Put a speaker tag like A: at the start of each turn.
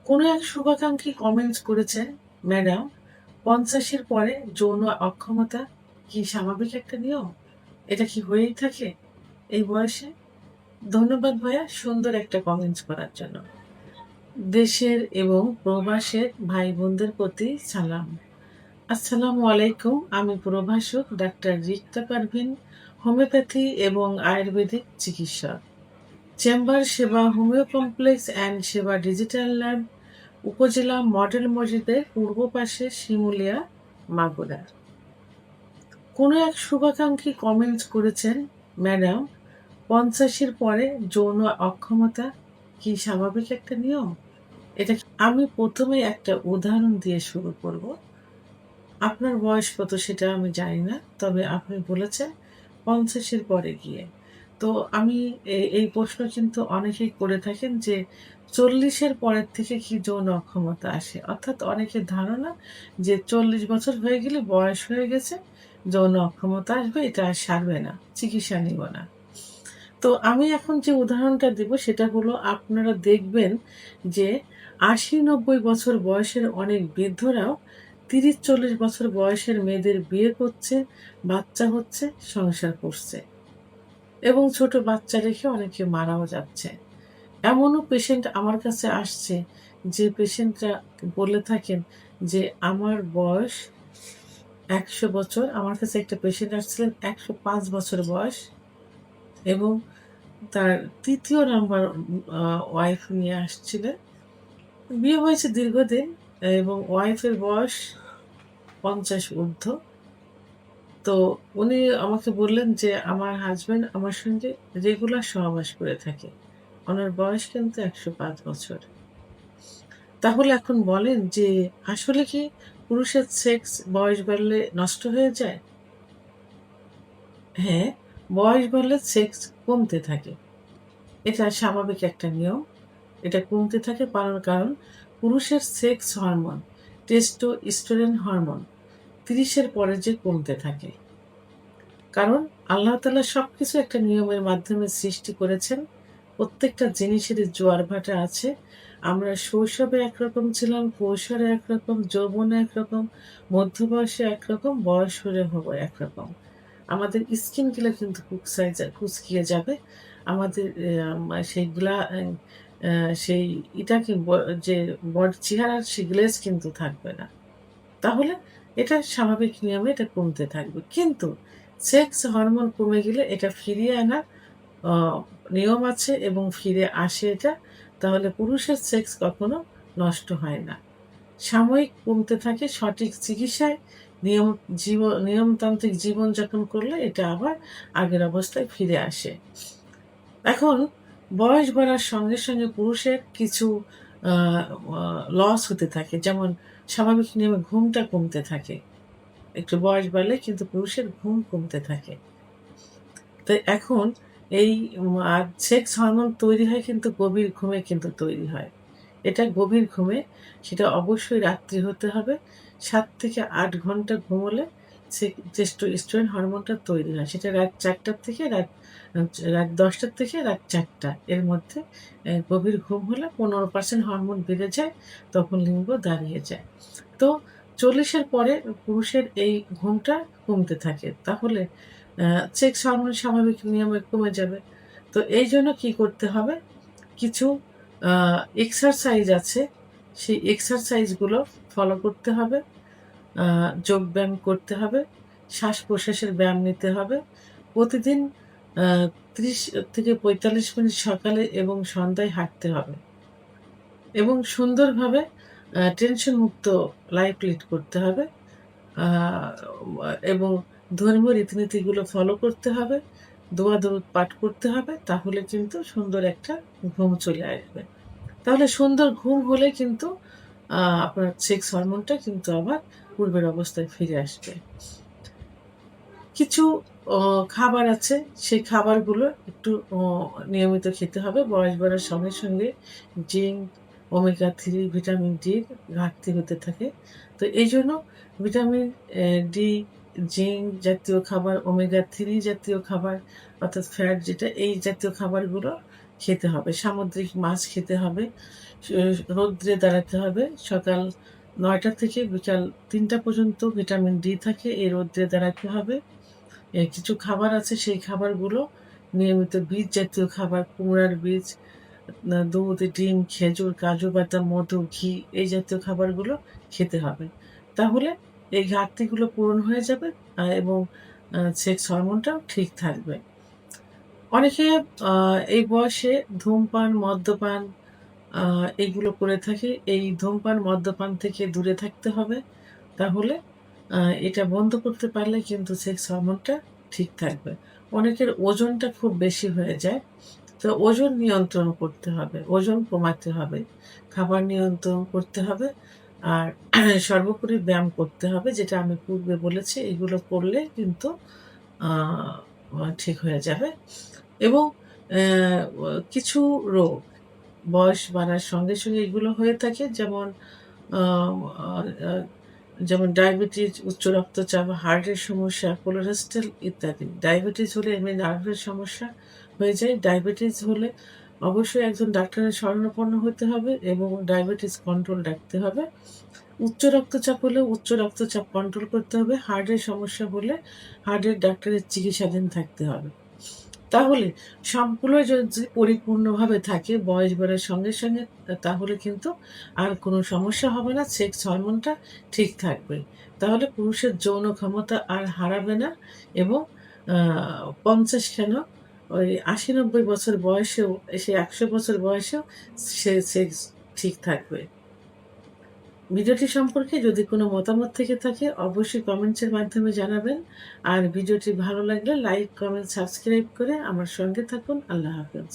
A: কোনো এক শুভাকাঙ্ক্ষী কমেন্টস করেছেন, ম্যাডাম ৫০-এর পরে যৌন অক্ষমতা কি স্বাভাবিক একটা নিয়ম? এটা কি হয়েই থাকে এই বয়সে? ধন্যবাদ ভাইয়া সুন্দর একটা কমেন্টস করার জন্য। দেশের এবং প্রবাসের ভাই বোনদের প্রতি সালাম। আসসালামু আলাইকুম। আমি প্রভাষক ডাক্তার রিক্তা পারভিন, হোমিওপ্যাথি এবং আয়ুর্বেদিক চিকিৎসক। চেম্বার সেবা হোমিও কমপ্লেক্স অ্যান্ড সেবা ডিজিটাল ল্যাব, উপজেলা মডেল মসজিদের পূর্ব পাশে, শিমুলিয়া, মাগুরা। কোনো এক শুভাকাঙ্ক্ষী কমেন্টস করেছেন, ম্যাডাম ৫০-এর পরে যৌন অক্ষমতা কি স্বাভাবিক একটা নিয়ম? আমি প্রথমে একটা উদাহরণ দিয়ে শুরু করব। আপনার বয়স কত সেটা আমি জানি না। তবে আপনি বলেছেন ৫০-এর পরে গিয়ে। তো আমি এই প্রশ্ন কিন্তু অনেকেই করে থাকেন যে ৪০-এর পরের থেকে কি যৌন অক্ষমতা আসে? অর্থাৎ অনেকের ধারণা যে ৪০ বছর হয়ে গেলে বয়স হয়ে গেছে, যৌন অক্ষমতা আসবে, এটা আর সারবে না, চিকিৎসা নিব না। তো আমি এখন যে উদাহরণটা দেব সেটা হলো, আপনারা দেখবেন যে ৮০-৯০ বছর বয়সের অনেক বৃদ্ধরাও ৩০-৪০ বছর বয়সের মেয়েদের বিয়ে করছে, বাচ্চা হচ্ছে, সংসার করছে এবং ছোট বাচ্চা রেখে অনেকে মারাও যাচ্ছে। এমনও পেশেন্ট আমার কাছে আসছে যে পেশেন্টরা বলে থাকেন যে আমার বয়স ১০০ বছর। আমার কাছে একটা পেশেন্ট আসছিলেন ১০৫ বছর বয়স এবং তার ৩য় নাম্বার আ ওয়াইফ নিয়ে আসছিলেন। বিয়ে হয়েছে দীর্ঘদিন এবং ওয়াইফের বয়স ৫০ ঊর্ধ্ব। তো উনি আমাকে বললেন যে, "আমার হাসব্যান্ড আমার সঙ্গে রেগুলার সহবাস করে থাকে। উনার বয়স কিন্তু ১০৫ বছর।" তাহলে এখন বলেন যে, আসলে কি পুরুষের সেক্স বয়স বাড়লে নষ্ট হয়ে যায়? হ্যাঁ, বয়স বাড়লে সেক্স কমতে থাকে। এটা স্বাভাবিক একটা নিয়ম। এটা কমতে থাকে কারণ পুরুষের সেক্স হরমোন, টেস্টোস্টেরন হরমোন ৩০ এর পরে যে কমতে থাকে। কারণ আল্লাহ তাআলা সবকিছু একটা নিয়মের মাধ্যমে সৃষ্টি করেছেন। প্রত্যেকটা জিনিসেরই জোয়ার ভাটা আছে। আমরা শৈশবে একরকম ছিলাম, কৈশোরে একরকম, যৌবনে একরকম, মধ্য বয়সে একরকম, বয়স হলে হব একরকম। আমাদের স্কিন গুলা কিন্তু কুঁচকিয়ে যাবে। আমাদের সেইগুলা সেই ইটাকে যে চেহারার সে গ্লেজ কিন্তু থাকবে না। তাহলে এটা স্বাভাবিক নিয়মে এটা কমতে থাকবে। কিন্তু সেক্স হরমোন কমে গেলে এটা ফিরিয়ে আনার অ নিয়ম আছে এবং ফিরে আসে এটা। তাহলে পুরুষের সেক্স কখনো নষ্ট হয় না। সাময়িক কমতে থাকে, সঠিক চিকিৎসায় নিয়ম নিয়মতান্ত্রিক জীবনযাপন করলে এটা আবার আগের অবস্থায় ফিরে আসে। এখন বয়স বাড়ার সঙ্গে, সঙ্গে পুরুষের কিছু আ আ লস হতে থাকে। যেমন স্বাভাবিক নিয়মে ঘুমটা কমতে থাকে। একটু বয়স বাড়লে কিন্তু পুরুষের ঘুম কমতে থাকে। তো এখন এই সেক্স হরমোন তৈরি হয় কিন্তু গভীর ঘুমে কিন্তু তৈরি হয়। এটা গভীর ঘুমে, সেটা অবশ্যই রাত্রি হতে হবে। ৭ থেকে ৮ ঘন্টা ঘুমোলে টেস্টোস্টেরন হরমোনটা তৈরি হয়। সেটা রাত ৪টা থেকে রাত ১০টা থেকে রাত ৪টা এর মধ্যে গভীর ঘুম হলে ১৫% হরমোন বেড়ে যায়, তখন লিঙ্গ দাঁড়িয়ে যায়। তো ৪০ এর পরে পুরুষের এই ঘুমটা কমতে থাকে। তাহলে সেক্স হরমোন স্বাভাবিক নিয়মে কমে যাবে। তো এইজন্য কি করতে হবে? কিছু আ এক্সারসাইজ আছে। সেই এক্সারসাইজ গুলো ফলো করতে হবে। আ যোগব্যায়াম করতে হবে। শ্বাস-প্রশ্বাসের ব্যায়াম নিতে হবে। প্রতিদিন আ ৩০ থেকে ৪৫ মিনিট সকালে এবং সন্ধ্যায় হাঁটতে হবে এবং সুন্দরভাবে টেনশন মুক্ত লাইফ লিড করতে হবে। আ এবং ধর্মীয় রীতিনীতিগুলো ফলো করতে হবে। দোয়া দরুদ পাঠ করতে হবে। তাহলে কিন্তু সুন্দর একটা ঘুম চলে আসবে। তাহলে সুন্দর ঘুম হলে কিন্তু আপনার সেক্স হরমোনটা কিন্তু আবার পূর্বের অবস্থায় ফিরে আসবে। কিছু অ খাবার আছে, সেই খাবারগুলো একটু নিয়মিত খেতে হবে। বয়স বাড়ার সঙ্গে, সঙ্গে জিঙ্ক, ওমেগা 3, ভিটামিন ডি র ঘাটতি হতে থাকে। তো এইজন্য ভিটামিন ডি, জিঙ্ক জাতীয় খাবার, ওমেগা 3 জাতীয় খাবার অর্থাৎ ফ্যাট যেটা, এই জাতীয় খাবারগুলো খেতে হবে। সামুদ্রিক মাছ খেতে হবে। রৌদ্রে দাঁড়াতে হবে। সকাল ৯টা থেকে বিকাল ৩টা পর্যন্ত ভিটামিন ডি থাকে। এই রৌদ্রে দাঁড়াতে হবে। কিছু খাবার আছে সেই খাবারগুলো নিয়মিত বীজ জাতীয় খাবার, কুমড়ার বীজ, দুধ, ডিম, খেজুর, কাজু বাদাম, মধু, ঘি এই জাতীয় খাবারগুলো খেতে হবে। তাহলে এই ঘাটতিগুলো পূরণ হয়ে যাবে এবং সেক্স হরমোনটাও ঠিক থাকবে। অনেকে আ এই বয়সে ধূমপান, মদ্যপান আ এগুলো করে থাকে। এই ধূমপান, মদ্যপান থেকে দূরে থাকতে হবে। তাহলে আ এটা বন্ধ করতে পারলে কিন্তু সেক্স হরমোনটা ঠিক থাকবে। অনেকের ওজনটা খুব বেশি হয়ে যায়। তো ওজন নিয়ন্ত্রণ করতে হবে, ওজন কমাতে হবে, খাবার নিয়ন্ত্রণ করতে হবে। আর সর্বোপরি ব্যায়াম করতে হবে যেটা আমি পূর্বে বলেছি। এগুলো করলে কিন্তু আ ঠিক হয়ে যাবে এবং কিছু রোগ বয়স বাড়ার সঙ্গে, সঙ্গে এগুলো হয়ে থাকে যেমন আ আ আ যেমন ডায়াবেটিস, উচ্চ রক্তচাপ, হার্টের সমস্যা, কোলেস্টেরল ইত্যাদি। ডায়াবেটিস হলে এমনি নার্ভের সমস্যা হয়ে যায়। ডায়াবেটিস হলে অবশ্যই একজন ডাক্তারের শরণাপন্ন হতে হবে এবং ডায়াবেটিস কন্ট্রোল রাখতে হবে। উচ্চ রক্তচাপ হলে উচ্চ রক্তচাপ কন্ট্রোল করতে হবে। হার্টের সমস্যা হলে হার্টের ডাক্তারের চিকিৎসাধীন থাকতে হবে। তাহলে সবগুলো যদি পরিপূর্ণভাবে থাকে বয়স বাড়ার সঙ্গে, সঙ্গে তাহলে কিন্তু আর কোনো সমস্যা হবে না। সেক্স হরমোনটা ঠিক থাকবে। তাহলে পুরুষের যৌন ক্ষমতা আর হারাবে না এবং আ ৫০ কেন ওই ৮০-৯০ বছর বয়সেও সে ১০০ বছর বয়সেও সে সেক্স ঠিক থাকবে। ভিডিওটি সম্পর্কে যদি কোনো মতামত থেকে থাকে অবশ্যই কমেন্টসের মাধ্যমে জানাবেন। আর ভিডিওটি ভালো লাগলে লাইক, কমেন্ট, সাবস্ক্রাইব করে আমার সঙ্গে থাকুন। আল্লাহ হাফেজ।